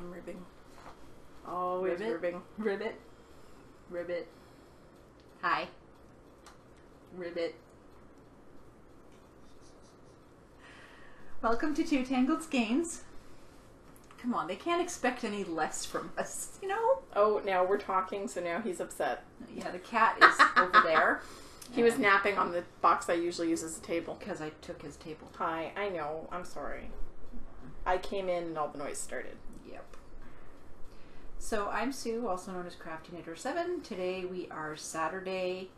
I'm ribbing. Always ribbing. Ribbit. Ribbit. Hi. Ribbit. Welcome to Two Tangled Skeins. Come on, they can't expect any less from us, you know? Oh, now we're talking, so now he's upset. Yeah, the cat is over there. He was napping on the box I usually use as a table. Because I took his table. Hi, I know. I'm sorry. I came in and all the noise started. Yep. So I'm Sue, also known as Crafty Knitter 7. Today we are Saturday,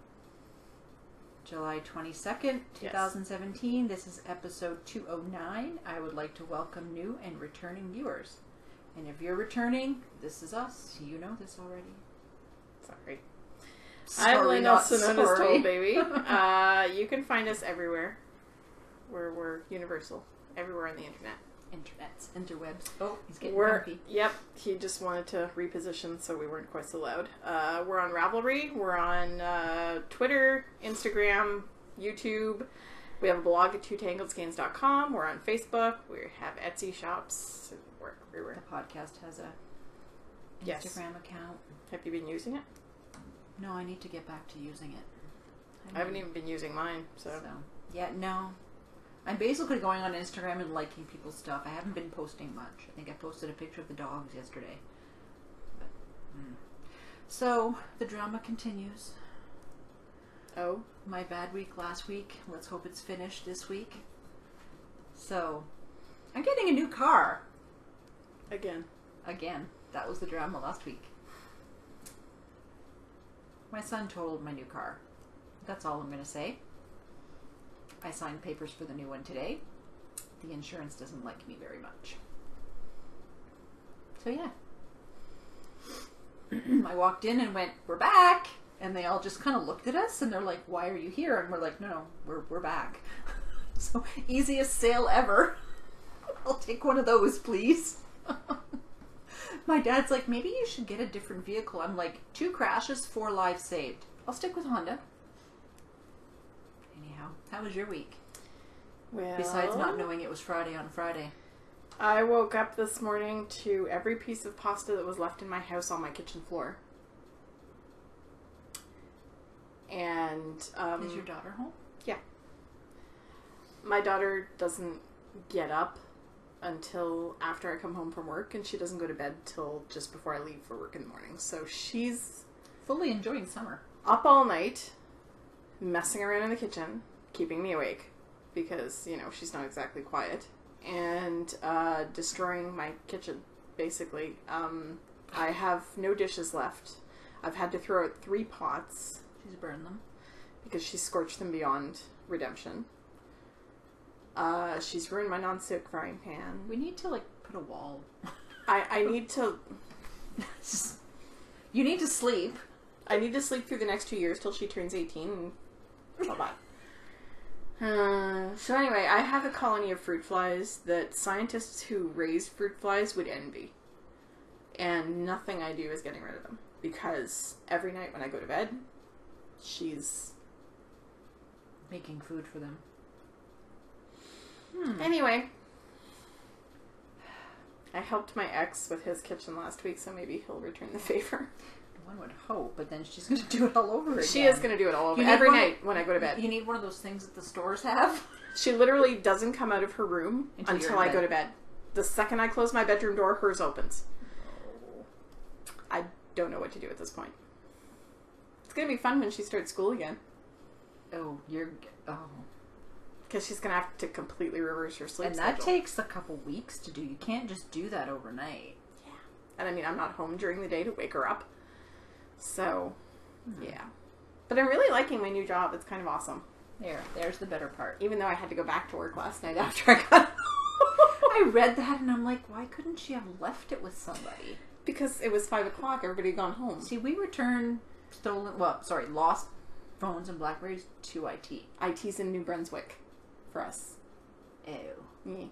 July 22nd, 2017. Yes. This is episode 209. I would like to welcome new and returning viewers. And if you're returning, this is us. You know this already. Sorry. I'm Lynne, also known as Toll Baby. You can find us everywhere. We're universal. Everywhere on the internet. Internets, interwebs. Oh, he's getting grumpy. Yep, he just wanted to reposition so we weren't quite so loud. We're on Ravelry. We're on Twitter, Instagram, YouTube. We have a blog at twotangledskeins.com. We're on Facebook. We have Etsy shops. We're everywhere. The podcast has a Instagram account. Have you been using it? No, I need to get back to using it. I haven't even been using mine, so. Yeah, no. I'm basically going on Instagram and liking people's stuff. I haven't been posting much. I think I posted a picture of the dogs yesterday. But, So, the drama continues. Oh? My bad week last week. Let's hope it's finished this week. So, I'm getting a new car. Again. That was the drama last week. My son totaled my new car. That's all I'm going to say. I signed papers for the new one today. The insurance doesn't like me very much. So yeah. I walked in and went, "We're back!" And they all just kind of looked at us and they're like, "Why are you here?" And we're like, no, we're back. So, easiest sale ever. I'll take one of those, please. My dad's like, "Maybe you should get a different vehicle." I'm like, 2 crashes, 4 lives saved. I'll stick with Honda. Anyhow, how was your week? Well, besides not knowing it was Friday on Friday. I woke up this morning to every piece of pasta that was left in my house on my kitchen floor. And, is your daughter home? Yeah. My daughter doesn't get up until after I come home from work, and she doesn't go to bed till just before I leave for work in the morning. So she's fully enjoying summer. Up all night, messing around in the kitchen, keeping me awake, because, you know, she's not exactly quiet, and destroying my kitchen, basically. I have no dishes left. I've had to throw out 3 pots. She's burned them. Because she scorched them beyond redemption. She's ruined my non-stick frying pan. We need to, like, put a wall. I need to... You need to sleep. I need to sleep through the next 2 years till she turns 18. Bye-bye. So anyway, I have a colony of fruit flies that scientists who raise fruit flies would envy. And nothing I do is getting rid of them. Because every night when I go to bed, she's making food for them. Anyway, I helped my ex with his kitchen last week, so maybe he'll return the favor. One would hope, but then she's going to do it all over again. She is going to do it all over every night when I go to bed. You need one of those things that the stores have? She literally doesn't come out of her room until I go to bed. The second I close my bedroom door, hers opens. Oh. I don't know what to do at this point. It's going to be fun when she starts school again. Oh. Because she's going to have to completely reverse her sleep schedule. And that takes a couple weeks to do. You can't just do that overnight. Yeah. And I mean, I'm not home during the day to wake her up. So, yeah. But I'm really liking my new job. It's kind of awesome. There's the better part. Even though I had to go back to work last night after I got home. I read that and I'm like, why couldn't she have left it with somebody? Because it was 5 o'clock. Everybody had gone home. See, we returned lost phones and Blackberries to IT. IT's in New Brunswick for us. Ew.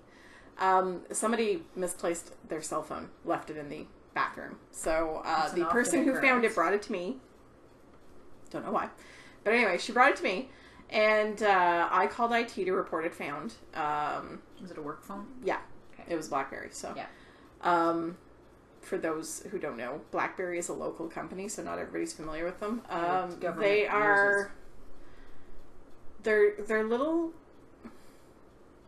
Yeah. Somebody misplaced their cell phone, left it in the bathroom. So the person who found it brought it to me. Don't know why. But anyway, she brought it to me. And I called IT to report it found. Was it a work phone? Yeah. Okay. It was BlackBerry. So yeah. for those who don't know, BlackBerry is a local company, so not everybody's familiar with them. They're little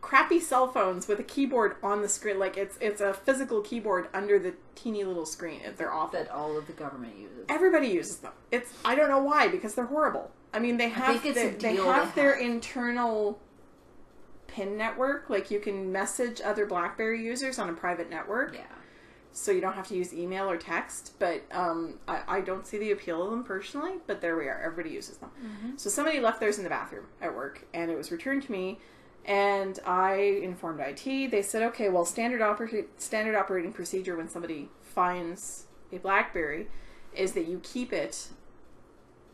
crappy cell phones with a keyboard on the screen. Like it's a physical keyboard under the teeny little screen. They're awful. That all of the government uses. Everybody uses them. I don't know why, because they're horrible. I mean, they have their internal PIN network. Like, you can message other BlackBerry users on a private network. Yeah. So you don't have to use email or text. But I don't see the appeal of them personally. But there we are. Everybody uses them. Mm-hmm. So somebody left theirs in the bathroom at work, and it was returned to me. And I informed IT. They said, okay, well, standard operating procedure when somebody finds a BlackBerry is that you keep it.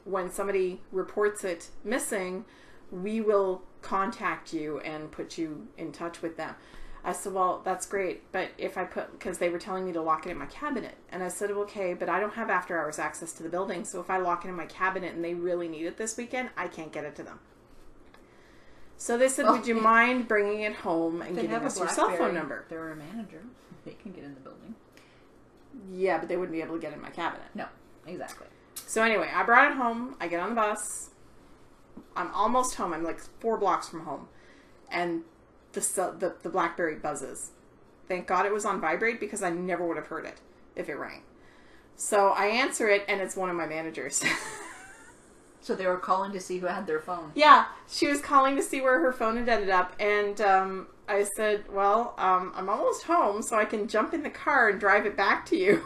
When somebody reports it missing, we will contact you and put you in touch with them. I said, well, that's great, but if I because they were telling me to lock it in my cabinet. And I said, okay, but I don't have after hours access to the building, so if I lock it in my cabinet and they really need it this weekend, I can't get it to them. So they said, would you mind bringing it home and giving us your cell phone number? They're a manager. They can get in the building. Yeah, but they wouldn't be able to get in my cabinet. No, exactly. So anyway, I brought it home. I get on the bus. I'm almost home. I'm like 4 blocks from home. And the BlackBerry buzzes. Thank God it was on vibrate, because I never would have heard it if it rang. So I answer it, and it's one of my managers. So they were calling to see who had their phone. Yeah, she was calling to see where her phone had ended up. And I said, well, I'm almost home, so I can jump in the car and drive it back to you.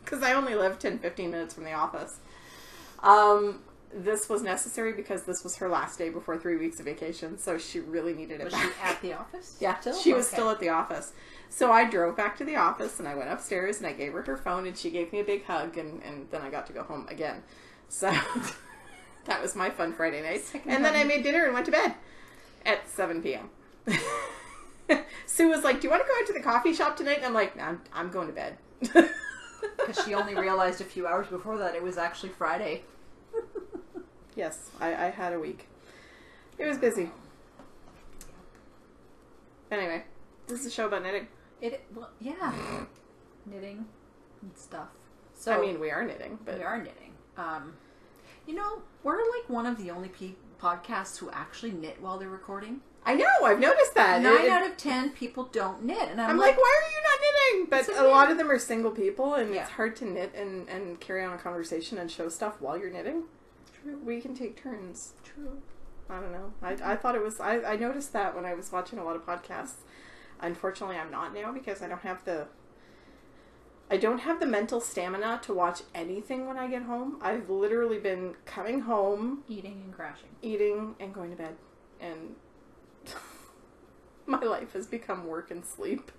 Because I only live 10-15 minutes from the office. This was necessary because this was her last day before 3 weeks of vacation, so she really needed it back. Was she at the office? Yeah, she was still at the office. So I drove back to the office, and I went upstairs, and I gave her her phone, and she gave me a big hug, and then I got to go home again. So that was my fun Friday night. And then I made dinner and went to bed at 7 p.m. Sue was like, do you want to go out to the coffee shop tonight? And I'm like, no, I'm going to bed. Because she only realized a few hours before that it was actually Friday. Yes, I had a week. It was busy. Anyway, this is a show about knitting. Well, yeah. Knitting and stuff. So I mean, we are knitting, but we are knitting. You know, we're like one of the only podcasts who actually knit while they're recording. I know, I've noticed that. 9 out of 10 people don't knit. And I'm like, why are you not knitting? But a lot of them are single people, and it's hard to knit and carry on a conversation and show stuff while you're knitting. True. We can take turns. True. I don't know. I thought it was... I noticed that when I was watching a lot of podcasts. Unfortunately, I'm not now because I don't have the... I don't have the mental stamina to watch anything when I get home. I've literally been coming home... Eating and crashing. Eating and going to bed. And... my life has become work and sleep.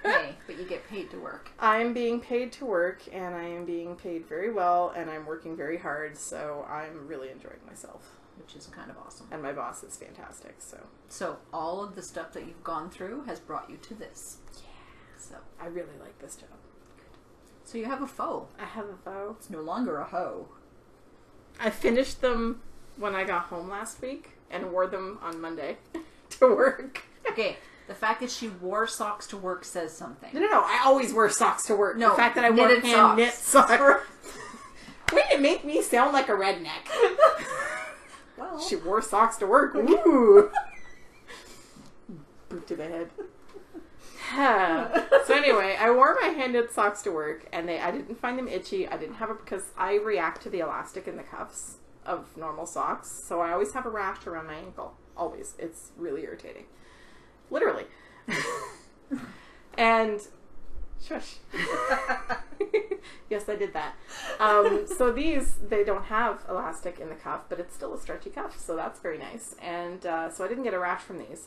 Hey, but you get paid to work. I'm being paid to work, and I am being paid very well, and I'm working very hard, so I'm really enjoying myself. Which is kind of awesome. And my boss is fantastic, so... So, all of the stuff that you've gone through has brought you to this. Yeah. So, I really like this job. Good. So you have a foe. I have a foe. It's no longer a hoe. I finished them when I got home last week, and wore them on Monday to work. Okay. The fact that she wore socks to work says something. No. I always wear socks to work. No, the fact that I wore hand-knit socks. Way to make me sound like a redneck. Well, she wore socks to work. Ooh. Boot to the head. So anyway, I wore my hand-knit socks to work, and I didn't find them itchy. I didn't have it because I react to the elastic in the cuffs of normal socks, so I always have a rash around my ankle. Always. It's really irritating. Literally. And shush. Yes, I did that. So they don't have elastic in the cuff, but it's still a stretchy cuff, so that's very nice. And so I didn't get a rash from these.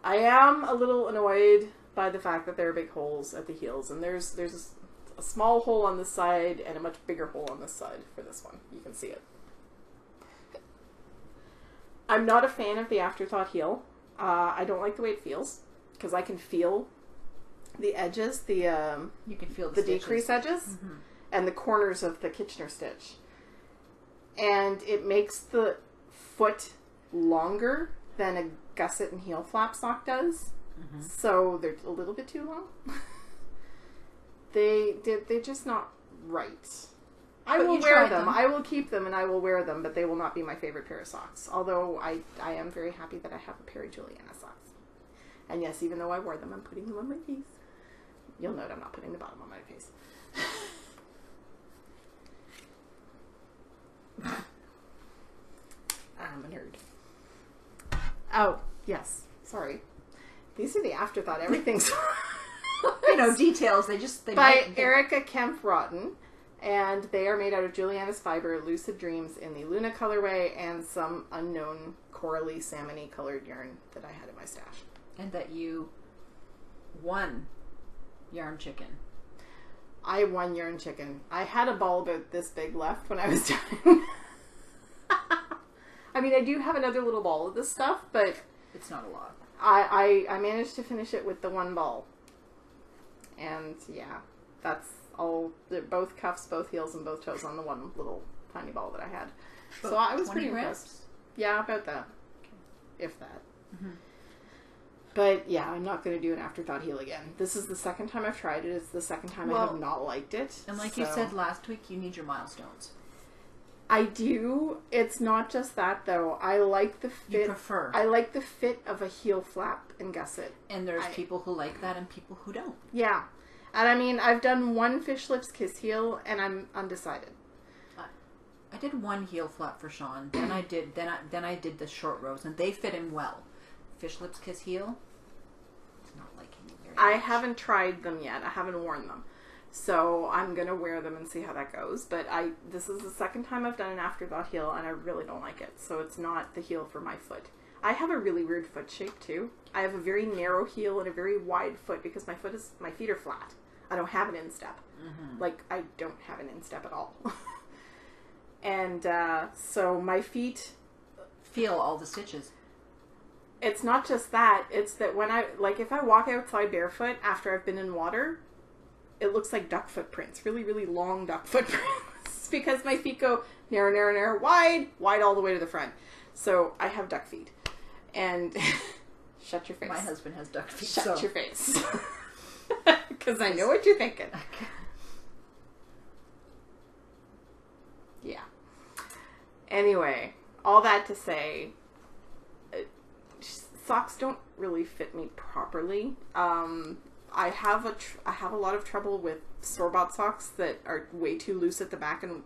I am a little annoyed by the fact that there are big holes at the heels, and there's a small hole on this side and a much bigger hole on this side for this one. You can see it. I'm not a fan of the afterthought heel. I don't like the way it feels because I can feel the edges, you can feel the decrease edges, and the corners of the Kitchener stitch, and it makes the foot longer than a gusset and heel flap sock does. So they're a little bit too long. They're just not right. I But will you wear tried them. them. I will keep them and I will wear them, but they will not be my favorite pair of socks. Although I am very happy that I have a pair of Juliana socks. And yes, even though I wore them, I'm putting them on my face. You'll note I'm not putting the bottom on my face. I'm a nerd. Oh, yes. Sorry. These are the afterthought. Everything's... Details. They by Erica Kemp Rotten. And they are made out of Juliana's fiber, Lucid Dreams in the Luna colorway, and some unknown corally salmon-y colored yarn that I had in my stash. And that you won Yarn Chicken. I won Yarn Chicken. I had a ball about this big left when I was done. I mean, I do have another little ball of this stuff, but... It's not a lot. I managed to finish it with the one ball. And, yeah, that's all. Both cuffs, both heels, and both toes on the one little tiny ball that I had. So I was pretty impressed. Yeah, about that. Okay. If that. Mm-hmm. But, yeah, I'm not going to do an afterthought heel again. This is the second time I've tried it. It's the second time I have not liked it. And like you said last week, you need your milestones. I do. It's not just that, though. I like the fit. You prefer. I like the fit of a heel flap and gusset. And there's people who like that and people who don't. Yeah. And I mean, I've done one Fish Lips Kiss heel, and I'm undecided. I did one heel flap for Sean. Then I did the short rows, and they fit him well. Fish Lips Kiss heel, it's not liking me very much. I haven't tried them yet. I haven't worn them. So I'm going to wear them and see how that goes. But this is the second time I've done an afterthought heel, and I really don't like it. So it's not the heel for my foot. I have a really weird foot shape, too. I have a very narrow heel and a very wide foot because my feet are flat. I don't have an instep. Mm-hmm. Like, I don't have an instep at all. And so my feet... Feel all the stitches. It's not just that. It's that when if I walk outside barefoot after I've been in water, it looks like duck footprints. Really, really long duck footprints. Because my feet go narrow, narrow, narrow, wide, wide all the way to the front. So I have duck feet. And shut your face. My husband has duck feet. Shut your face. Because I know what you're thinking. Okay. Yeah. Anyway, all that to say, socks don't really fit me properly. I have a lot of trouble with store-bought socks that are way too loose at the back and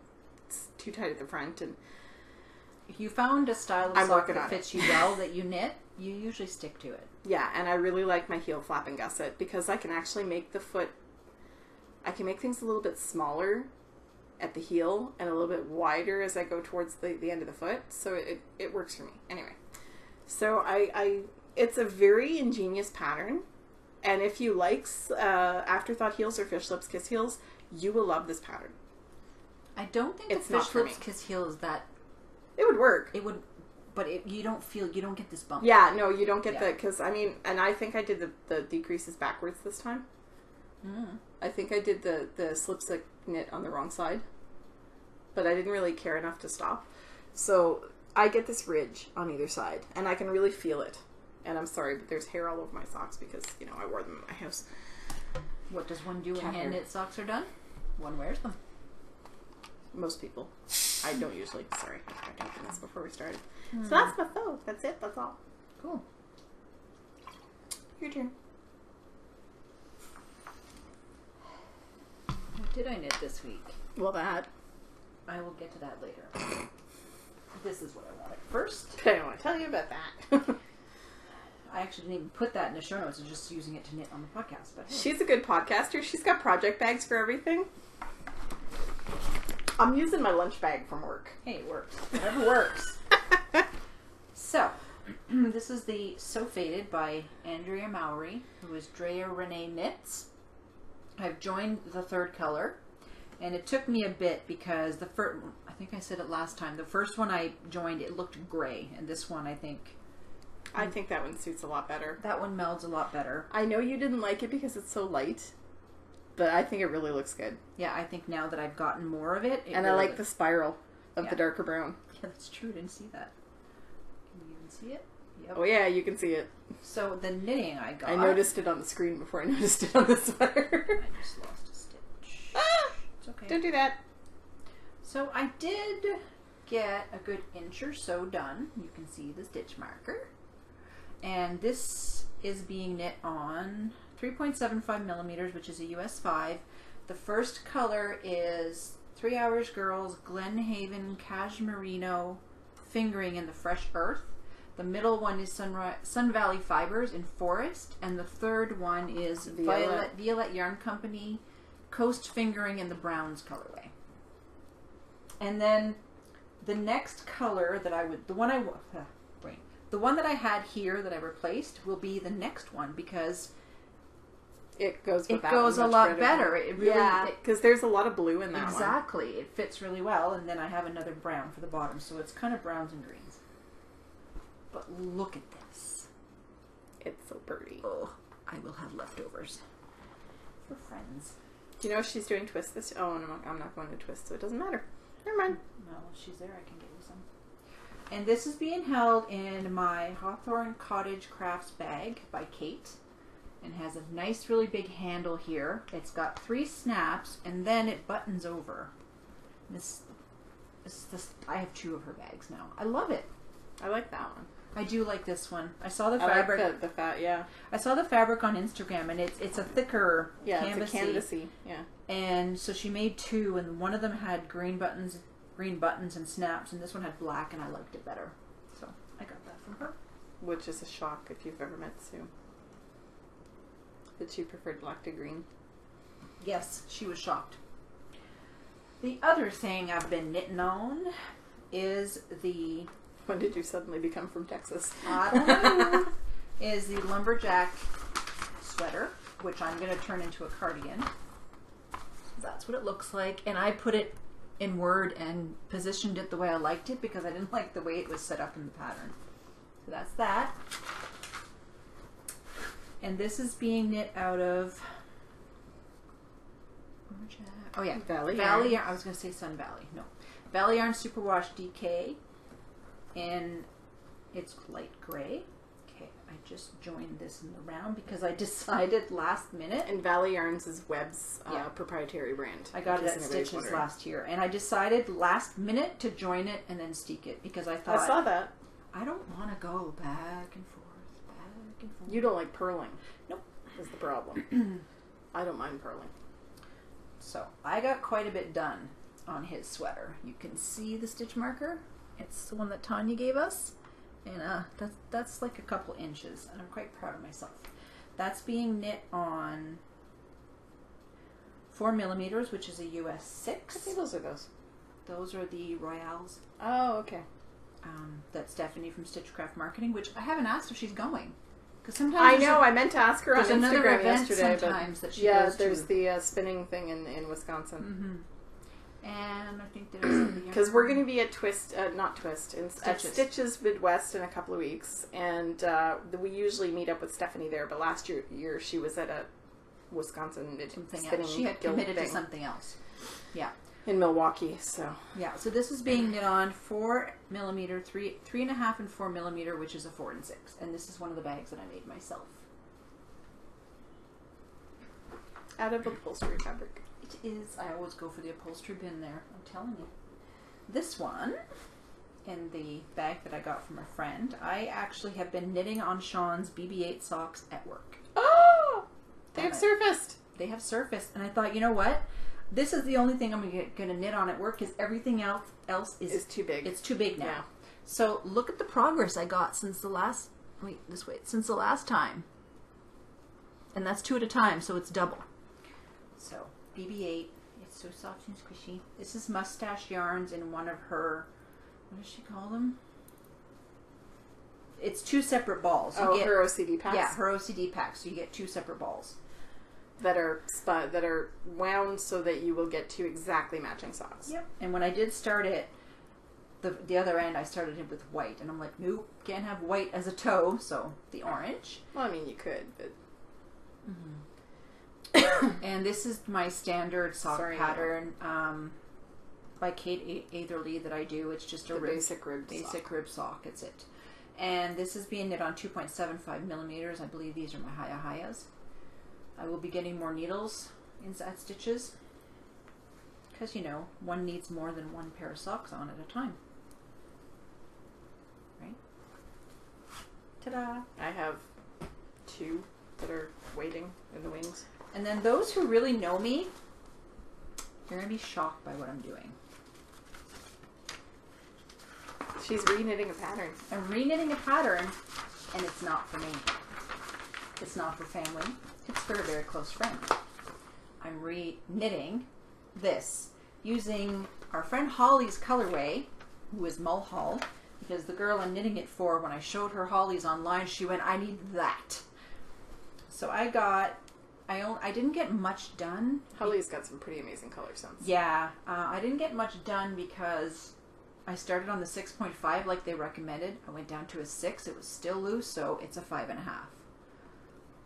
too tight at the front. And if you found a style of sock that fits you well that you knit, you usually stick to it. Yeah, and I really like my heel flap and gusset because I can actually make I can make things a little bit smaller at the heel and a little bit wider as I go towards the end of the foot. So it works for me. Anyway, so it's a very ingenious pattern. And if you like afterthought heels or Fish Lips Kiss heels, you will love this pattern. I don't think the Fish Lips Kiss heel is that... It would work. It would, but you don't get this bump. Yeah, no, you don't get because I mean, and I think I did the decreases backwards this time. Mm. I think I did the slip stick knit on the wrong side, but I didn't really care enough to stop. So I get this ridge on either side, and I can really feel it. And I'm sorry, but there's hair all over my socks because, I wore them in my house. What does one do when hand knit socks are done? One wears them. Most people. I don't usually. Sorry, I tried to open this before we started. So that's my sew. That's it. That's all. Cool. Your turn. What did I knit this week? Well, that. I will get to that later. This is what I wanted first. I don't want to tell you about that. I actually didn't even put that in the show notes. I'm just using it to knit on the podcast. But hey. She's a good podcaster. She's got project bags for everything. I'm using my lunch bag from work. Hey, it works. Whatever works. So, this is the So Faded by Andrea Mowry, who is Drea Renee Knits. I've joined the third color, and it took me a bit because the first, I think I said it last time, the first one I joined, it looked gray, and this one I think that one suits a lot better. That one melds a lot better. I know you didn't like it because it's so light, but I think it really looks good. Yeah, I think now that I've gotten more of it... and really I like the spiral of the darker brown. Yeah, that's true. I didn't see that. Can you even see it? Yep. Oh yeah, you can see it. So the knitting I got... I noticed it on the screen before I noticed it on the sweater. I just lost a stitch. It's okay. Don't do that. So I did get a good inch or so done. You can see the stitch marker. And this is being knit on 3.75 millimeters, which is a US 5. The first color is 3 Hours Girls Glenhaven Cashmerino Fingering in the Fresh Earth. The middle one is Sun Valley Fibers in Forest. And the third one is Violet Yarn Company Coast Fingering in the Browns colorway. And then the next color that I would, the one that I had here that I replaced will be the next one because it goes with it goes a lot better. It really, yeah, because there's a lot of blue in that one. Exactly. It fits really well. And then I have another brown for the bottom, so it's kind of browns and greens. But look at this. It's so pretty. Oh, I will have leftovers for friends. Do you know she's doing twist this? Oh, no, I'm not going to twist, so it doesn't matter. Never mind. Well, if she's there, I can get you some. And this is being held in my Hawthorne Cottage Crafts bag by Kate. And has a nice, really big handle here. It's got 3 snaps, and then it buttons over. This, I have 2 of her bags now. I love it. I like that one. I do like this one. I saw the fabric. I like yeah. I saw the fabric on Instagram, and it's a thicker canvasy. It's a canvasy. Yeah. And so she made 2, and one of them had green buttons and snaps, and this one had black, and I liked it better. So I got that from her. Which is a shock if you've ever met Sue. That she preferred black to green. Yes, she was shocked. The other thing I've been knitting on is the... When did you suddenly become from Texas? I don't know. Is the Lumberjack sweater, which I'm going to turn into a cardigan. That's what it looks like. And I put it in Word and positioned it the way I liked it because I didn't like the way it was set up in the pattern. So that's that. And this is being knit out of... Oh yeah, Valley Yarn. I was going to say Sun Valley. No. Valley Yarn Superwash DK. And it's light gray. Okay, I just joined this in the round because I decided last minute. And Valley Yarns is Webb's proprietary brand. I got it at Stitches last year. And I decided last minute to join it and then steek it because I thought... I saw that. I don't want to go back and forth, back and forth. You don't like purling. Nope. Is the problem. I don't mind purling. So, I got quite a bit done on his sweater. You can see the stitch marker. It's the one that Tanya gave us. And that's like a couple inches. And I'm quite proud of myself. That's being knit on 4 millimeters, which is a US 6. What tables are those? Those are the Royales. Oh, okay. That's Stephanie from Stitchcraft Marketing, which I haven't asked if she's going. Sometimes I know. I meant to ask her on Instagram yesterday, sometimes that she goes there's the spinning thing in Wisconsin. Mm-hmm. And I think there's because we're going to be at at Stitches Midwest in a couple of weeks, and we usually meet up with Stephanie there. But last year she was at a Wisconsin spinning. She had committed to something else. Yeah. In Milwaukee, so yeah. So this is being knit on 4 millimeter, 3.5 and 4 millimeter, which is a 4 and 6, and this is one of the bags that I made myself out of upholstery fabric. It is. I always go for the upholstery bin there. I'm telling you. This one, in the bag that I got from a friend, I actually have been knitting on Sean's BB-8 socks at work. Oh, they have surfaced. They have surfaced, and I thought, you know what? This is the only thing I'm going to knit on at work because everything else is too big. It's too big now. Yeah. So look at the progress I got since the last... Wait, since the last time. And that's 2 at a time, so it's double. So, BB-8. It's so soft and squishy. This is Mustache Yarns in one of her... What does she call them? It's 2 separate balls. You get her OCD packs? Yeah, her OCD packs. So you get 2 separate balls. That are wound so that you will get 2 exactly matching socks. Yep. And when I did start it, the other end I started it with white, and I'm like, nope, can't have white as a toe, so the orange. Well, I mean, you could, but. Mm-hmm. And this is my standard sock pattern by Kate Atherley that I do. It's just a basic rib sock. It's it. And this is being knit on 2.75 millimeters. I believe these are my Hayas. I will be getting more needles at Stitches. Because, you know, one needs more than one pair of socks on at a time. Right? Ta-da! I have 2 that are waiting in the wings. And then those who really know me, you're going to be shocked by what I'm doing. She's re-knitting a pattern. I'm re-knitting a pattern, and it's not for me. It's not for family. It's for a very close friend. I'm re-knitting this using our friend Holly's colorway, who is Mulhall, because the girl I'm knitting it for, when I showed her Holly's online, she went, I need that. So I didn't get much done. Holly's got some pretty amazing color sense. Yeah, I didn't get much done because I started on the 6.5 like they recommended. I went down to a 6. It was still loose, so it's a 5.5.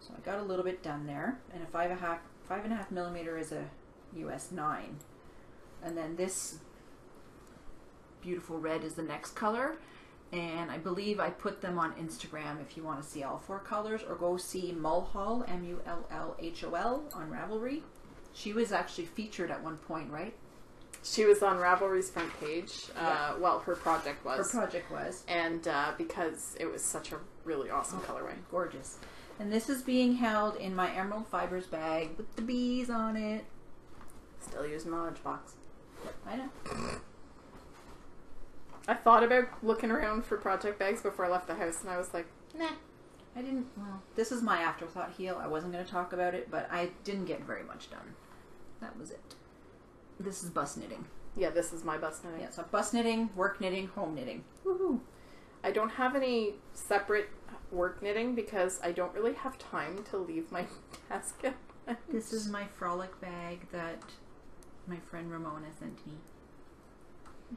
So I got a little bit done there, and a 5.5 millimeter is a US 9. And then this beautiful red is the next color, and I believe I put them on Instagram if you want to see all 4 colors, or go see Mulhall, Mullhol, on Ravelry. She was actually featured at one point, right? She was on Ravelry's front page. Yeah. Well, her project was. Her project was. And because it was such a really awesome colorway. Gorgeous. And this is being held in my Emerald Fibers bag with the bees on it. Still using my lunchbox. I know. I thought about looking around for project bags before I left the house, and I was like, nah. I didn't, well, this is my afterthought heel. I wasn't going to talk about it, but I didn't get very much done. That was it. This is bus knitting. Yeah, this is my bus knitting. Yeah, so bus knitting, work knitting, home knitting. Woohoo! I don't have any separate work knitting because I don't really have time to leave my desk. This is my frolic bag that my friend Ramona sent me.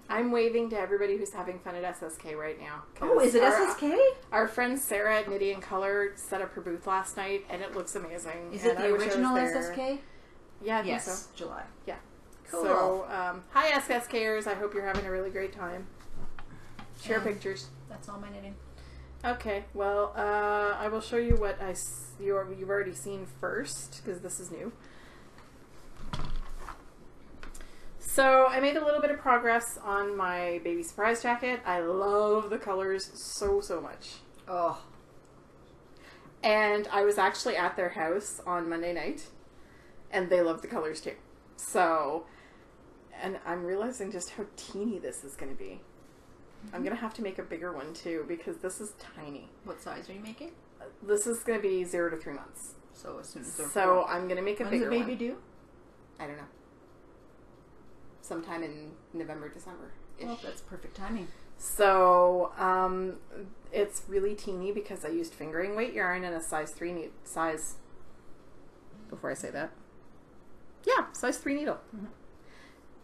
I'm waving to everybody who's having fun at SSK right now. Oh, is it SSK? Our friend Sarah at Knitty and Color set up her booth last night, and it looks amazing. Is it the original SSK? Yeah, I think yes, so. July. Yeah. Cool. So, hi SSKers. I hope you're having a really great time. Share pictures. That's all my knitting. Okay, well, I will show you what you've already seen first, because this is new. So I made a little bit of progress on my baby surprise jacket. I love the colors so much. Oh. And I was actually at their house on Monday night, and they love the colors too. So, and I'm realizing just how teeny this is going to be. I'm going to have to make a bigger one too, because this is tiny. What size are you making? This is going to be 0 to 3 months. So as soon as they're So born. I'm going to make a When's bigger the one. baby due? I don't know. Sometime in November, December-ish. Well, that's perfect timing. So, it's really teeny because I used fingering weight yarn and a size 3 size. Before I say that. Yeah, size 3 needle. Mm-hmm.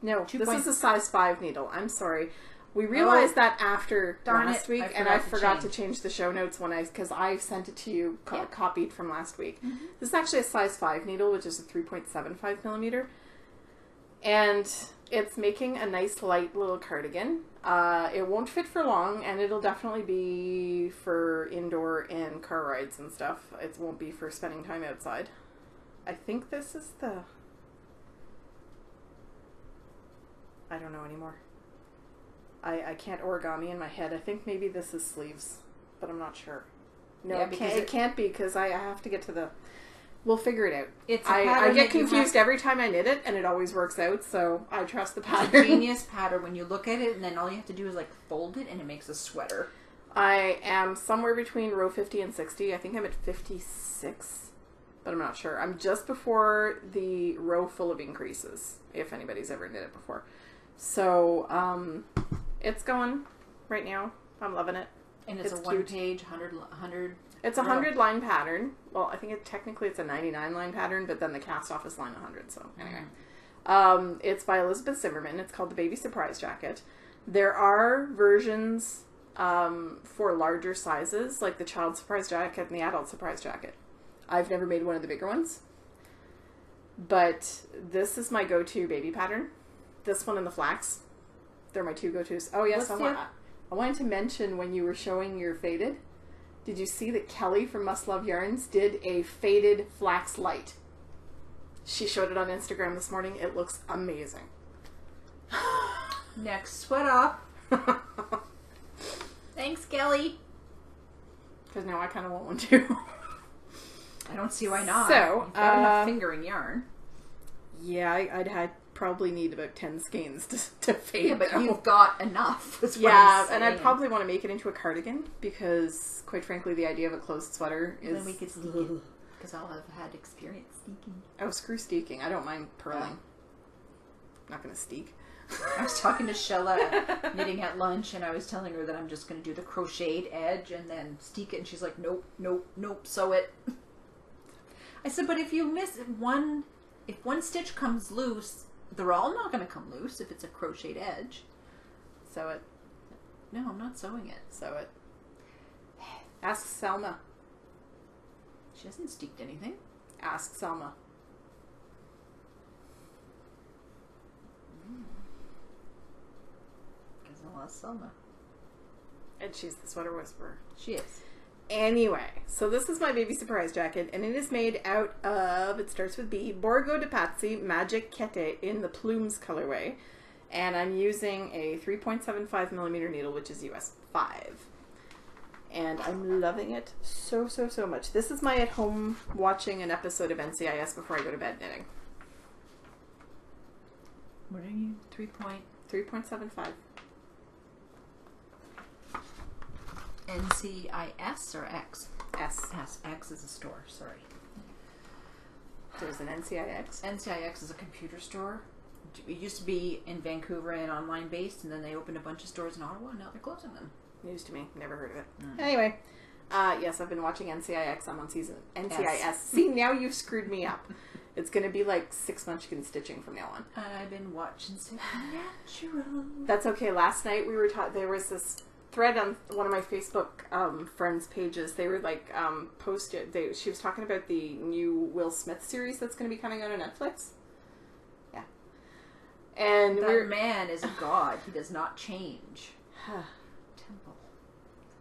No, this is a size 5 needle. I'm sorry. We realized that after last week, and I forgot to change the show notes because I sent it to you copied from last week. Mm-hmm. This is actually a size 5 needle, which is a 3.75 millimeter. And it's making a nice light little cardigan. It won't fit for long, and it'll definitely be for indoor and car rides and stuff. It won't be for spending time outside. I think this is the... I don't know anymore. I can't origami in my head. I think maybe this is sleeves, but I'm not sure. No, yeah, it can't be because I have to get to the... We'll figure it out. I get confused every time I knit it, and it always works out, so I trust the pattern. It's a genius pattern when you look at it, and then all you have to do is like fold it, and it makes a sweater. I am somewhere between row 50 and 60. I think I'm at 56, but I'm not sure. I'm just before the row full of increases, if anybody's ever knit it before. So, it's going right now. I'm loving it. And it's a one-page, 100... It's a 100-line pattern. Well, I think technically it's a 99-line pattern, but then the cast-off is line 100, so anyway. It's by Elizabeth Zimmerman. It's called the Baby Surprise Jacket. There are versions for larger sizes, like the Child Surprise Jacket and the Adult Surprise Jacket. I've never made one of the bigger ones. But this is my go-to baby pattern. This one and the flax. They're my 2 go-tos. Oh, yes, I wanted to mention when you were showing your faded... Did you see that Kelly from Must Love Yarns did a faded flax light? She showed it on Instagram this morning. It looks amazing. Next sweat up. Thanks, Kelly. Because now I kind of want one too. I don't see why not. So, you've got enough fingering yarn. Yeah, I'd probably need about 10 skeins to fade. Yeah, but though. you've got enough. Yeah, and I probably want to make it into a cardigan because, quite frankly, the idea of a closed sweater is... Then we could steek it. Because I'll have had experience steeking. Oh, screw steeking. I don't mind purling. I'm not going to steek. I was talking to Shella knitting at lunch, and I was telling her that I'm just going to do the crocheted edge and then steek it, and she's like, nope, nope, nope, sew it. I said, but if you miss one, if one stitch comes loose, they're all not going to come loose if it's a crocheted edge. Sew it. No, I'm not sewing it. Sew it. Ask Selma. She hasn't steeked anything. Ask Selma. Because I lost Selma. And she's the sweater whisperer. She is. Anyway, so this is my baby surprise jacket, and it is made out of, it starts with B, Borgo de Pazzi Magic Kete in the Plumes colorway. And I'm using a 3.75 millimeter needle, which is US 5. And I'm loving it so, so, so much. This is my at home watching an episode of NCIS before I go to bed knitting. What are you? 3.75. NCIS or X? S. S. X is a store, sorry. There's an NCIX. NCIX is a computer store. It used to be in Vancouver and online based, and then they opened a bunch of stores in Ottawa, and now they're closing them. News to me. Never heard of it. Anyway, yes, I've been watching NCIX. I'm on season NCIS. See, now you've screwed me up. It's going to be like 6 Munchkin stitching from now on. I've been watching Supernatural. That's okay. Last night we were there was this thread on one of my Facebook friends' pages. They were like posted. She was talking about the new Will Smith series that's going to be coming out on Netflix. Yeah, and that man is a god. He does not change. Temple.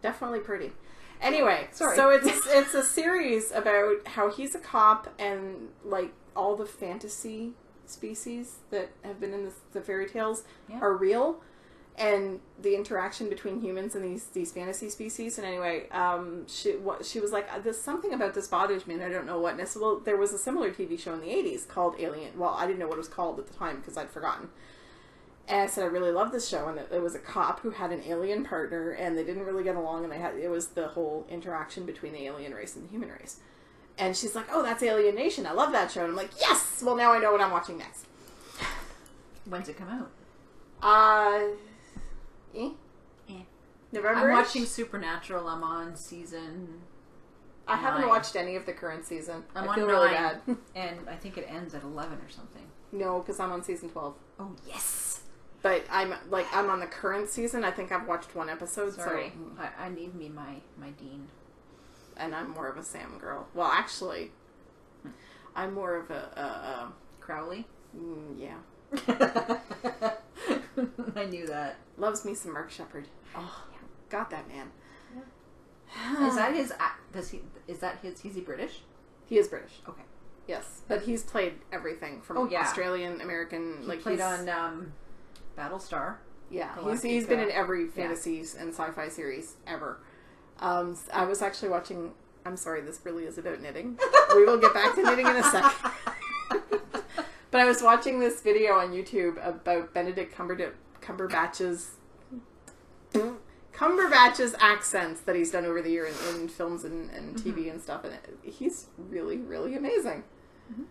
Definitely pretty. Anyway, sorry. So it's a series about how he's a cop and like all the fantasy species that have been in the fairy tales are real, and the interaction between humans and these fantasy species. And anyway, she was like, "There's something about this bothers me, and I don't know what." And I said, "Well, there was a similar TV show in the '80s called Alien." Well, I didn't know what it was called at the time because I'd forgotten. And I said, I really love this show, and it was a cop who had an alien partner, and they didn't really get along, and it was the whole interaction between the alien race and the human race. And she's like, oh, that's Alien Nation. I love that show. And I'm like, yes! Well, now I know what I'm watching next. When's it come out? November. I'm watching Supernatural. I'm on season I haven't 9. watched any of the current season. I'm I feel on really 9, bad. and I think it ends at 11 or something. No, because I'm on season 12. Oh, yes! But I'm on the current season. I think I've watched one episode. Sorry. So, I need me my Dean. and I'm more of a Sam girl. Well, actually, I'm more of a Crowley? yeah. I knew that. Loves me some Mark Shepherd. Oh, got that man. Yeah. Is that his? Is he British? He is British. Okay. Yes, but he's played everything from Australian, American. He played on Battlestar. Yeah, he's been in every fantasies and sci-fi series ever. I was actually watching. I'm sorry, this really is about knitting. We will get back to knitting in a second. But I was watching this video on YouTube about Benedict Cumberbatch's accents that he's done over the year in films and TV and stuff, and he's really, really amazing. Mm-hmm.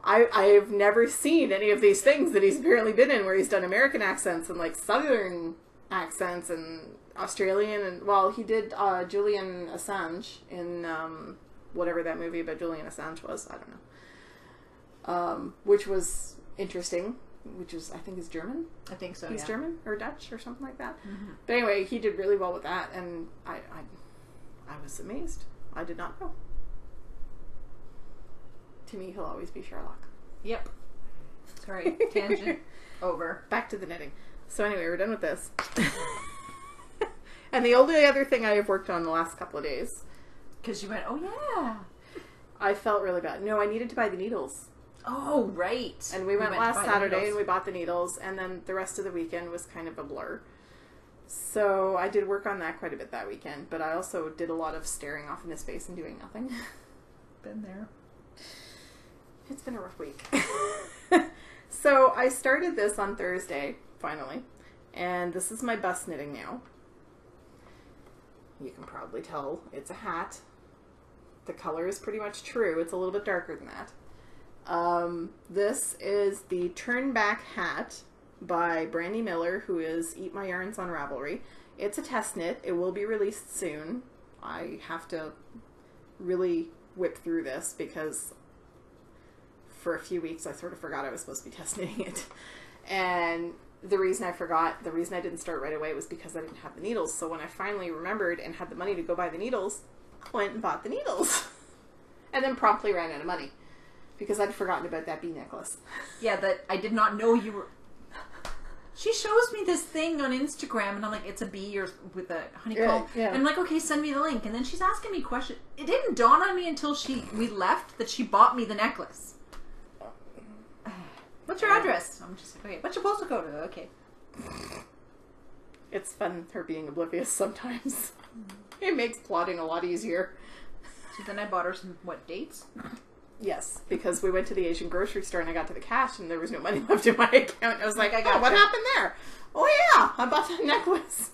I've never seen any of these things that he's apparently been in, where he's done American accents and like Southern accents and Australian, and well, he did Julian Assange in whatever that movie about Julian Assange was. I don't know, which was interesting. Which is, I think, is German. I think so. He's German or Dutch or something like that. Mm-hmm. But anyway, he did really well with that, and I was amazed. I did not know. To me, he'll always be Sherlock. Yep. Sorry, tangent over. Back to the knitting. So anyway, we're done with this. And the only other thing I have worked on the last couple of days, because you went, oh yeah, I felt really bad. No, I needed to buy the needles. Oh, right. And we went last Saturday and we bought the needles, and then the rest of the weekend was kind of a blur. So I did work on that quite a bit that weekend, but I also did a lot of staring off into space and doing nothing. Been there. It's been a rough week. So I started this on Thursday, finally, and this is my bust knitting now. You can probably tell it's a hat. The color is pretty much true. It's a little bit darker than that. This is the Turn Back Hat by Brandy Miller, who is Eat My Yarns on Ravelry. It's a test knit. It will be released soon. I have to really whip through this because for a few weeks I sort of forgot I was supposed to be test knitting it. And the reason I didn't start right away was because I didn't have the needles. So when I finally remembered and had the money to go buy the needles, I went and bought the needles. And then promptly ran out of money because I'd forgotten about that bee necklace. Yeah, that I did not know you were... She shows me this thing on Instagram, and I'm like, it's a bee or with a honeycomb. Yeah. And I'm like, okay, send me the link. And then she's asking me questions. It didn't dawn on me until we left that she bought me the necklace. What's your address? I'm just like, okay. What's your postal code? Okay. It's fun, her being oblivious sometimes. It makes plotting a lot easier. So then I bought her some, dates? Yes, because we went to the Asian grocery store and I got to the cash and there was no money left in my account. I was like, what happened there? Oh yeah, I bought that necklace.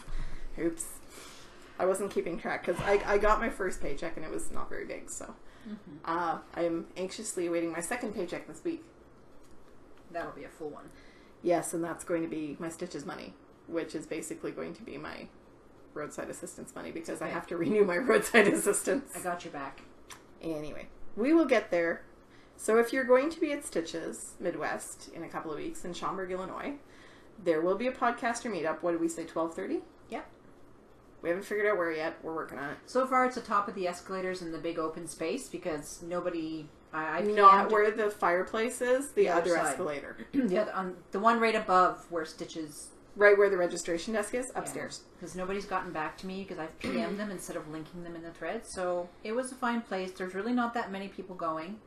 Oops. I wasn't keeping track because I got my first paycheck and it was not very big, so. I'm anxiously awaiting my second paycheck this week. That'll be a full one. Yes, and that's going to be my stitches money, which is basically going to be my roadside assistance money because I have to renew my roadside assistance. I got your back. Anyway, we will get there. So if you're going to be at Stitches Midwest in a couple of weeks in Schaumburg, Illinois, there will be a podcaster meetup. What did we say, 12:30? Yep. We haven't figured out where yet. We're working on it. So far, it's atop of the escalators in the big open space because nobody... Not where the fireplace is, the other side. Escalator. The one right above where Stitches... Right where the registration desk is, upstairs. Because nobody's gotten back to me because I've PM'd them instead of linking them in the thread. So it was a fine place. There's really not that many people going.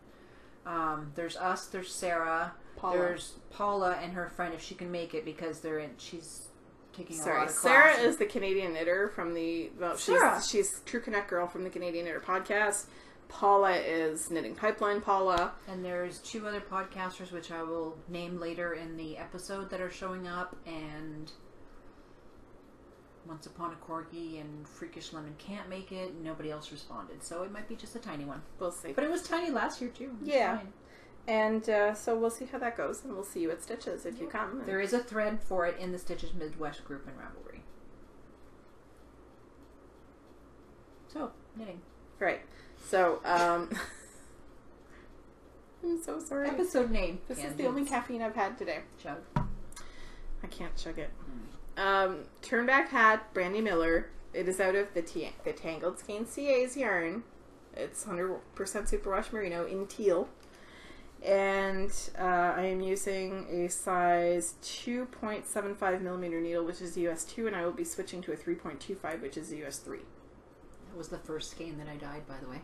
There's us, there's Sarah, there's Paula and her friend if she can make it because she's taking a lot of classes. Sarah is the Canadian knitter from the... Well, Sarah. She's True Connect Girl from the Canadian Knitter podcast. Paula is Knitting Pipeline Paula. And there's two other podcasters, which I will name later in the episode that are showing up. And Once Upon a Corgi and Freakish Lemon can't make it. And nobody else responded. So it might be just a tiny one. We'll see. But it was tiny last year, too. Yeah. Fine. And so we'll see how that goes. And we'll see you at Stitches if you come. There is a thread for it in the Stitches Midwest group in Ravelry. So, knitting. Right. So, I'm so sorry. Episode name. This is the only caffeine I've had today. Chug. I can't chug it. Turn Back Hat, Brandy Miller. It is out of the Tangled Skeins CA's yarn. It's 100% superwash merino in teal. And I am using a size 2.75 millimeter needle, which is US 2, and I will be switching to a 3.25, which is US 3. That was the first skein that I dyed, by the way.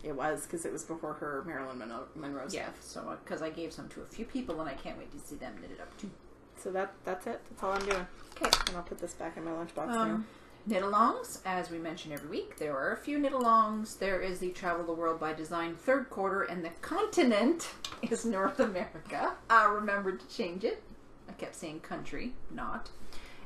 It was, because it was before her Marilyn Monroe stuff. Yeah, so because I gave some to a few people, and I can't wait to see them knit it up too. So that's it. That's all I'm doing. Okay. And I'll put this back in my lunchbox now. Knit-alongs, as we mention every week, there are a few knit-alongs. There is the Travel the World by Design third quarter, and the continent is North America. I remembered to change it. I kept saying country, not.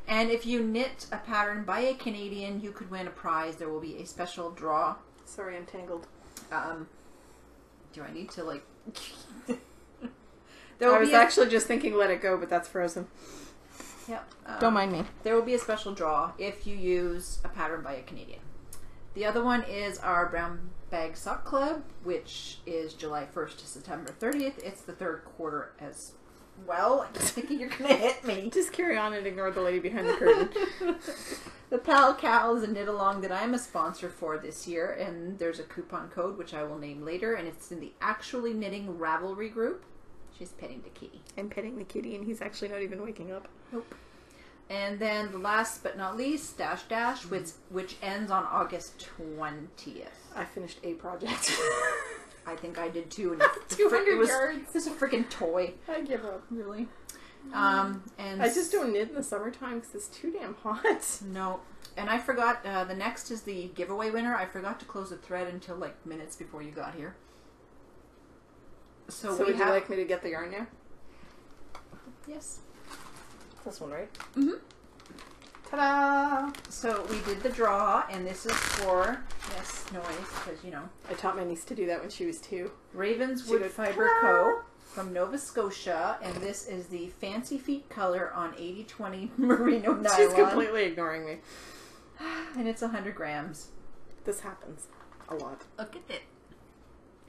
And if you knit a pattern by a Canadian, you could win a prize. There will be a special draw. Sorry, I'm tangled. Do I need to, like... I was actually just thinking let it go, but that's frozen. Yep. Don't mind me. There will be a special draw if you use a pattern by a Canadian. The other one is our Brown Bag Sock Club, which is July 1st to September 30th. It's the third quarter as well. I'm just thinking you're going to hit me. Just carry on and ignore the lady behind the curtain. The Pal Cal is a knit-along that I'm a sponsor for this year, and there's a coupon code, which I will name later, and it's in the Actually Knitting Ravelry group. She's petting the kitty. I'm petting the kitty, and he's actually not even waking up. Nope. And then the last but not least, Dash Dash, which ends on August 20th. I finished a project. I think I did too. And 200 yards. It was a freaking toy. I give up. Really. And I just don't knit in the summertime because it's too damn hot. No. And I forgot, the next is the giveaway winner. I forgot to close the thread until like minutes before you got here. So would you like me to get the yarn now? Yes. This one, right? Mm-hmm. Ta-da! So we did the draw, and this is for, yes, noise, because, you know. I taught my niece to do that when she was 2. Ravenswood Fiber Co. from Nova Scotia, and this is the Fancy Feet color on 80/20 merino nylon. She's completely ignoring me. And it's 100 grams. This happens a lot. Look at it.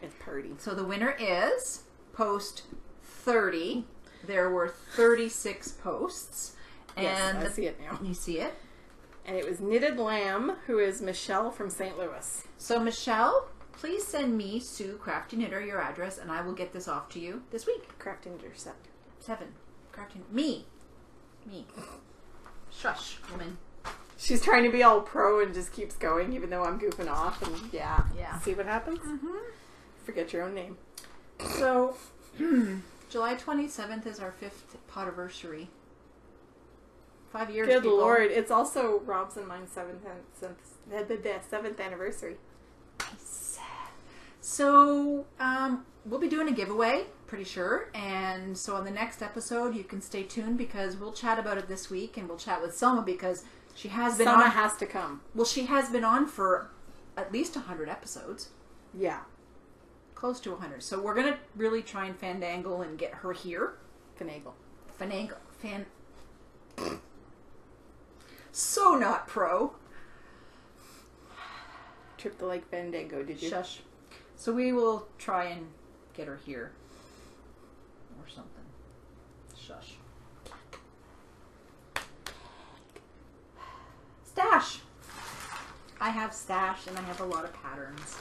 It's party. So the winner is post 30. There were 36 posts. And yes, I see it now. You see it? And it was Knitted Lamb, who is Michelle from St. Louis. So Michelle, please send me, Sue, Crafty Knitter, your address, and I will get this off to you this week. Crafty Knitter 7. Crafty Me. Shush, woman. She's trying to be all pro and just keeps going, even though I'm goofing off. And yeah. See what happens? Mm-hmm. Forget your own name. So, July 27th is our 5th podiversary. 5 years, Good people. Lord. It's also Rob's and mine's 7th anniversary. Nice. So, we'll be doing a giveaway, pretty sure. And so on the next episode, you can stay tuned because we'll chat about it this week, and we'll chat with Selma because she has been Selma on. has to come. Well, she has been on for at least 100 episodes. Yeah. Close to 100. So we're going to really try and fandangle and get her here. Finagle. So not pro. Tripped the like Fandango, did you? Shush. So we will try and get her here. Or something. Shush. Stash. I have stash and I have a lot of patterns.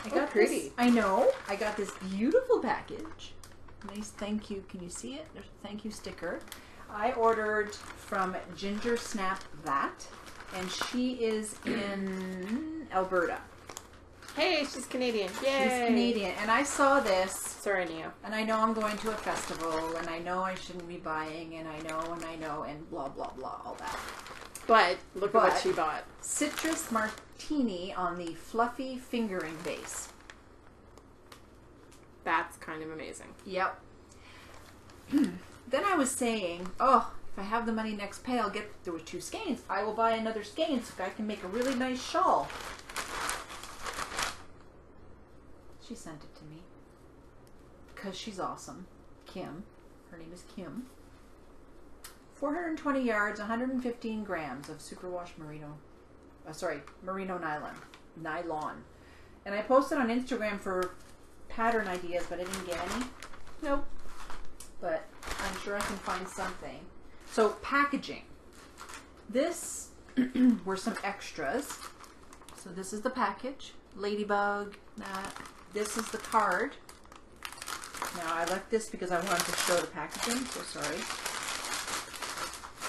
I got pretty. This, I know. I got this beautiful package. Nice thank you. Can you see it? There's a thank you sticker. I ordered from Ginger Snap That, and she is in Alberta. Hey, she's Canadian. Yay! She's Canadian, and I saw this. Sorry, Neo. And I know I'm going to a festival, and I know I shouldn't be buying, and I know, and blah, blah, blah, all that. But look at what she bought. Citrus Martini on the fluffy fingering base. That's kind of amazing. Yep. Then I was saying, oh, if I have the money next pay, I'll get, there were 2 skeins. I will buy another skein so I can make a really nice shawl. She sent it to me. Because she's awesome. Kim. Her name is Kim. 420 yards, 115 grams of superwash merino. Merino nylon. And I posted on Instagram for pattern ideas, but I didn't get any. Nope. But I'm sure I can find something. So, packaging. This were some extras. So this is the package. Ladybug. This is the card. Now, I left this because I wanted to show the packaging, so sorry.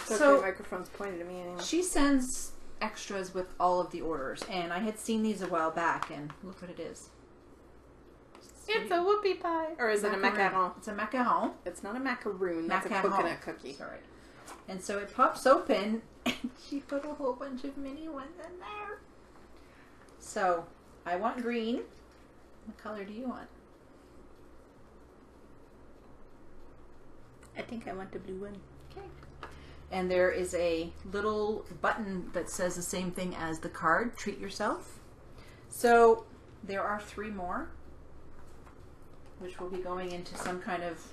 So the microphone's pointed at me anyway. She sends extras with all of the orders, and I had seen these a while back, and look what it is. It's a whoopie pie. Or is it a macaron? It's a macaron. It's not a macaroon. That's a coconut cookie. Sorry. And so it pops open, and she put a whole bunch of mini ones in there. So, I want green. What color do you want? I think I want the blue one. Okay. And there is a little button that says the same thing as the card, treat yourself. So, there are 3 more, which will be going into some kind of,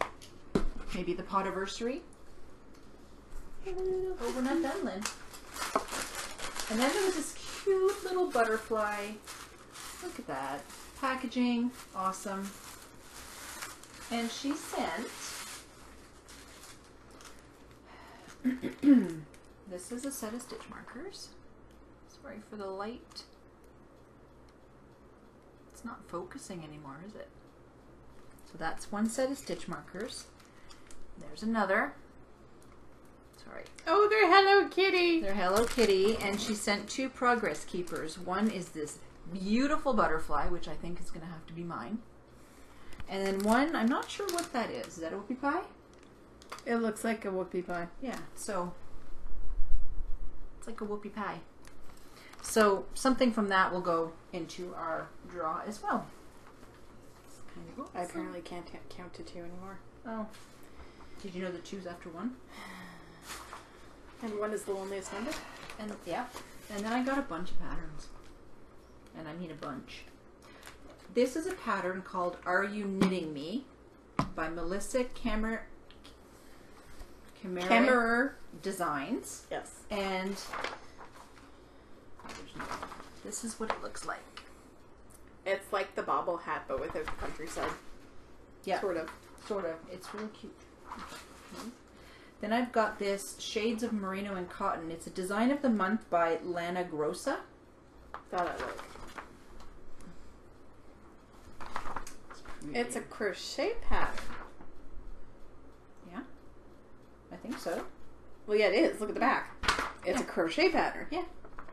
maybe the podiversary. Oh, we're not done, Lynn. And then there was this cute little butterfly. Look at that. Packaging, awesome. And she sent, this is a set of stitch markers. Sorry for the light. It's not focusing anymore, is it? So that's one set of stitch markers. There's another. Sorry. Oh, they're Hello Kitty. They're Hello Kitty, and she sent 2 progress keepers. One is this beautiful butterfly, which I think is going to have to be mine. And then one, I'm not sure what that is. Is that a whoopie pie? It looks like a whoopie pie. Yeah, so it's like a whoopie pie. So something from that will go into our draw as well. Kind of I apparently can't count to 2 anymore. Oh. Did you know the 2's after 1? And 1 is the loneliest number? And yeah. And then I got a bunch of patterns. And I mean a bunch. This is a pattern called Are You Knitting Me? By Melissa Camera Designs. Yes. And this is what it looks like. It's like the bobble hat, but with a countryside. Yeah. Sort of. It's really cute. Okay. Then I've got this Shades of Merino and Cotton. It's a design of the month by Lana Grossa. That I like. It's a crochet pattern. Yeah. I think so. Well, yeah, it is. Look at the back. It's Yeah. a crochet pattern. Yeah.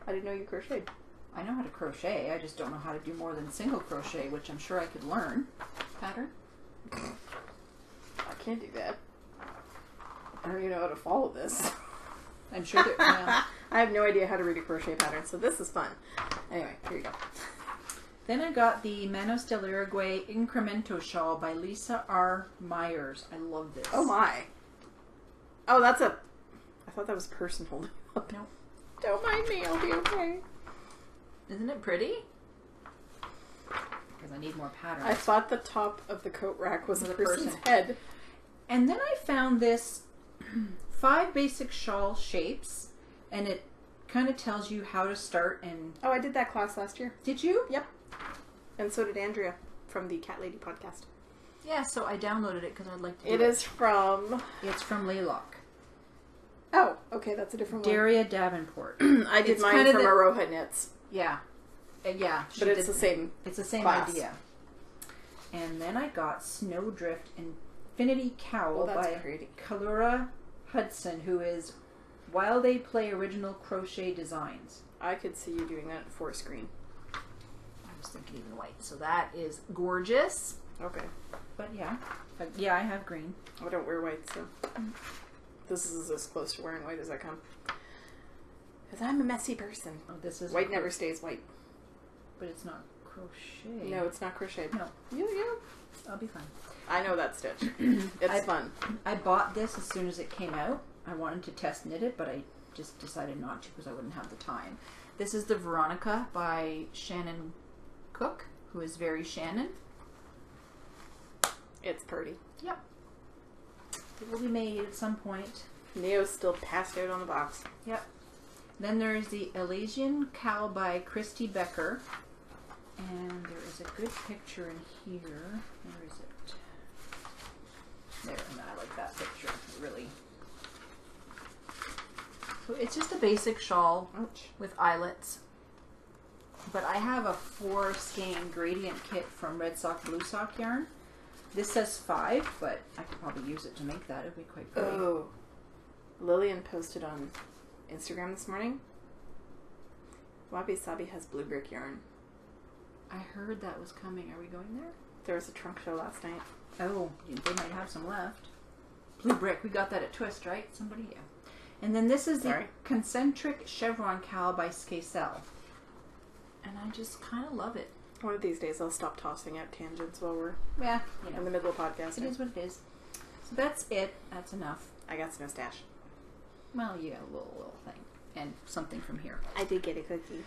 I didn't know you crocheted. I know how to crochet. I just don't know how to do more than single crochet, which I'm sure I could learn. Pattern. I can't do that. I don't even know how to follow this. I'm sure that. Well, I have no idea how to read a crochet pattern, so this is fun. Anyway, here you go. then I got the Manos del Uruguay Incremento Shawl by Lisa R. Myers. I love this. Oh my. Oh, that's a... I thought that was a person holding up. No. Don't mind me, I'll be okay. Isn't it pretty? Because I need more patterns. I thought the top of the coat rack was a The person's person. head. And then I found this 5 basic shawl shapes, and it kind of tells you how to start and... Oh, I did that class last year. Did you? Yep. And so did Andrea from the Cat Lady podcast. Yeah, so I downloaded it because I'd like to do It is from... It's from Laylock. Oh, okay, that's a different one. Daria Davenport. I did It's mine kind of from the- Aroha Knits. Yeah. Yeah. she But it's did- the same. It's the same class. idea. And then I got Snowdrift Infinity Cowl Oh, that's by pretty. Kalura Hudson, who is While They Play Original Crochet Designs. I could see you doing that for screen. I was thinking even white. So that is gorgeous. Okay. But yeah. Yeah, I have green. I don't wear white, so... This is as close to wearing white as I come. Because I'm a messy person. Oh, this is White never stays white. But it's not crochet. No, it's not crocheted. No. Yeah. I'll be fine. I know that stitch. It's fun. I bought this as soon as it came out. I wanted to test knit it, but I just decided not to because I wouldn't have the time. This is the Veronica by Shannon Cook, who is very Shannon. It's pretty. Yep. It will be made at some point. Neo's still passed out on the box. Yep. Then there is the Elysian Cowl by Christy Becker. And there is a good picture in here. Where is it? There, and I like that picture. Really. So it's just a basic shawl with eyelets. But I have a 4 skein gradient kit from Red Sock Blue Sock yarn. This says 5, but I could probably use it to make that. It'd be quite pretty. Oh. Lillian posted on Instagram this morning. Wabi Sabi has blue brick yarn. I heard that was coming. Are we going there? There was a trunk show last night. Oh, they might have some left. Blue brick. We got that at Twist, right? Somebody, yeah. And then this is the Concentric Chevron Cowl by Skacel. And I just kind of love it. One of these days I'll stop tossing out tangents while we're Yeah, in the middle of podcasting. It is what it is. So that's it. That's enough. I got no stash. Well, you got a little thing. And something from here. I did get a cookie.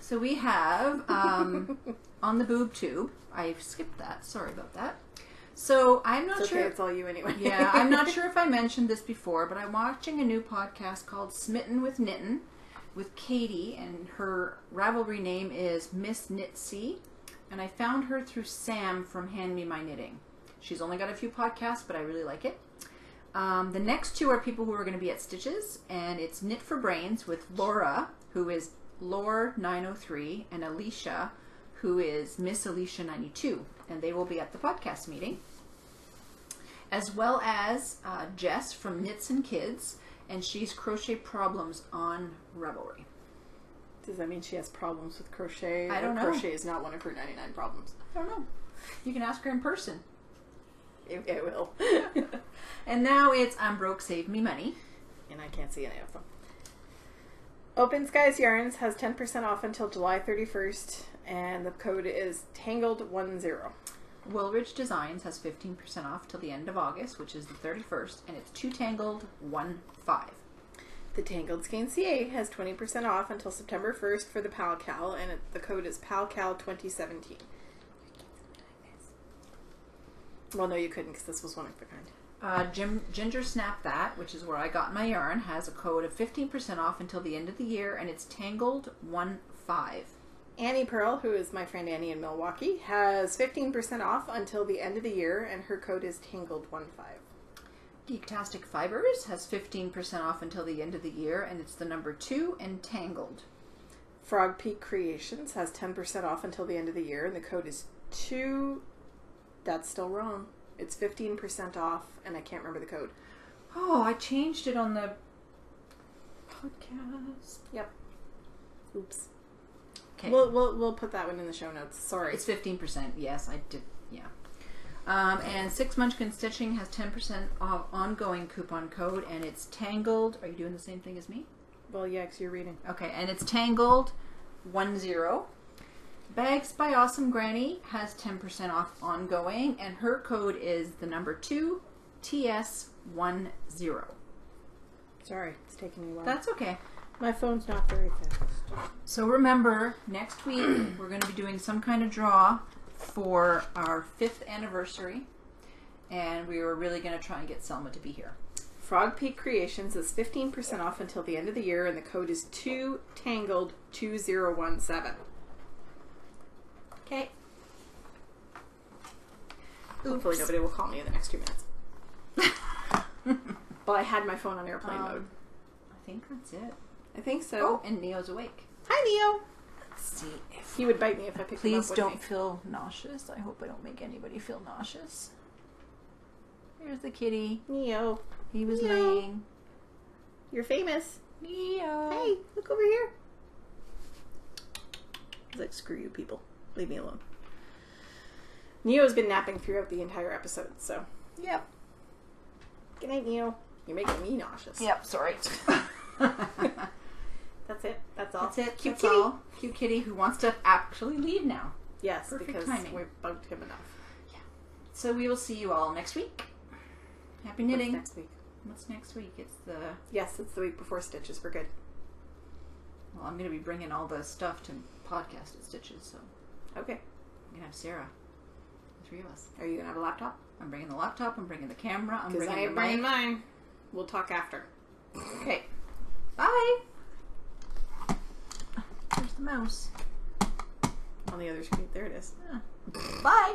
So we have on the boob tube. I've skipped that. Sorry about that. So I'm not It's okay, sure. it's all you anyway. Yeah, I'm not sure if I mentioned this before, but I'm watching a new podcast called Smitten with Knittin' with Katie, and her Ravelry name is Miss Knitsy, and I found her through Sam from Hand Me My Knitting. She's only got a few podcasts, but I really like it. The next 2 are people who are going to be at Stitches, and it's Knit for Brains with Laura, who is Lore903, and Alicia, who is Miss Alicia92, and they will be at the podcast meeting. As well as Jess from Knits and Kids, and she's Crochet Problems on Ravelry. Does that mean she has problems with crochet? I don't know. Crochet is not one of her 99 problems. I don't know. You can ask her in person. It will. And now it's I'm broke, save me money. And I can't see any of them. Open Skies Yarns has 10% off until July 31st, and the code is Tangled10. Woolridge Designs has 15% off till the end of August, which is the 31st, and it's 2Tangled15. The Tangled Skeins CA has 20% off until September 1st for the PalCal, and the code is PalCal2017. Well, no, you couldn't because this was one of the kind. Ginger Snap That, which is where I got my yarn, has a code of 15% off until the end of the year, and it's Tangled15. Annie Pearl, who is my friend Annie in Milwaukee, has 15% off until the end of the year, and her code is Tangled15. Geektastic Fibers has 15% off until the end of the year, and it's the number 2 and Tangled. Frog Peak Creations has 10% off until the end of the year, and the code is 2... That's still wrong. It's 15% off, and I can't remember the code. Oh, I changed it on the podcast. Yep. Oops. Okay. We'll put that one in the show notes. Sorry. It's 15%. Yes, I did. Yeah. And 6 Munchkin Stitching has 10% off ongoing coupon code, and it's Tangled. Are you doing the same thing as me? Well, yeah, because you're reading. Okay, and it's Tangled10. Bags by Awesome Granny has 10% off ongoing, and her code is the number 2 TS10. Sorry, it's taking me a while. That's okay. My phone's not very fast. So remember, next week we're going to be doing some kind of draw for our 5th anniversary, and we were really going to try and get Selma to be here. Frog Peak Creations is 15% off until the end of the year, and the code is 2Tangled2017. Okay. Hopefully nobody will call me in the next 2 minutes. Well, I had my phone on airplane mode. I think that's it. I think so. Oh, and Neo's awake. Hi, Neo. Let's see if He would bite me if I picked him up Please with don't me. feel nauseous. I hope I don't make anybody feel nauseous. Here's the kitty. Neo. He was Neo. laying. You're famous. Neo. Hey, look over here. He's like, screw you people. Leave me alone. Neo's been napping throughout the entire episode, so. Yep. Good night, Neo. You're making me nauseous. Yep, sorry. That's it. That's all. That's it. Cute That's kitty. all. Cute kitty who wants to actually leave now. Yes, Perfect because timing. we've bugged him enough. So we will see you all next week. Happy What's knitting. next week? What's next week? It's the... Yes, it's the week before Stitches. We're good. Well, I'm going to be bringing all the stuff to podcast at Stitches, so Okay. I'm going to have Sarah. The 3 of us. Are you going to have a laptop? I'm bringing the laptop, I'm bringing the camera, I'm Because bringing I the bring mic. mine. We'll talk after. Okay. Bye! There's the mouse. On the other screen. There it is. Yeah. Bye!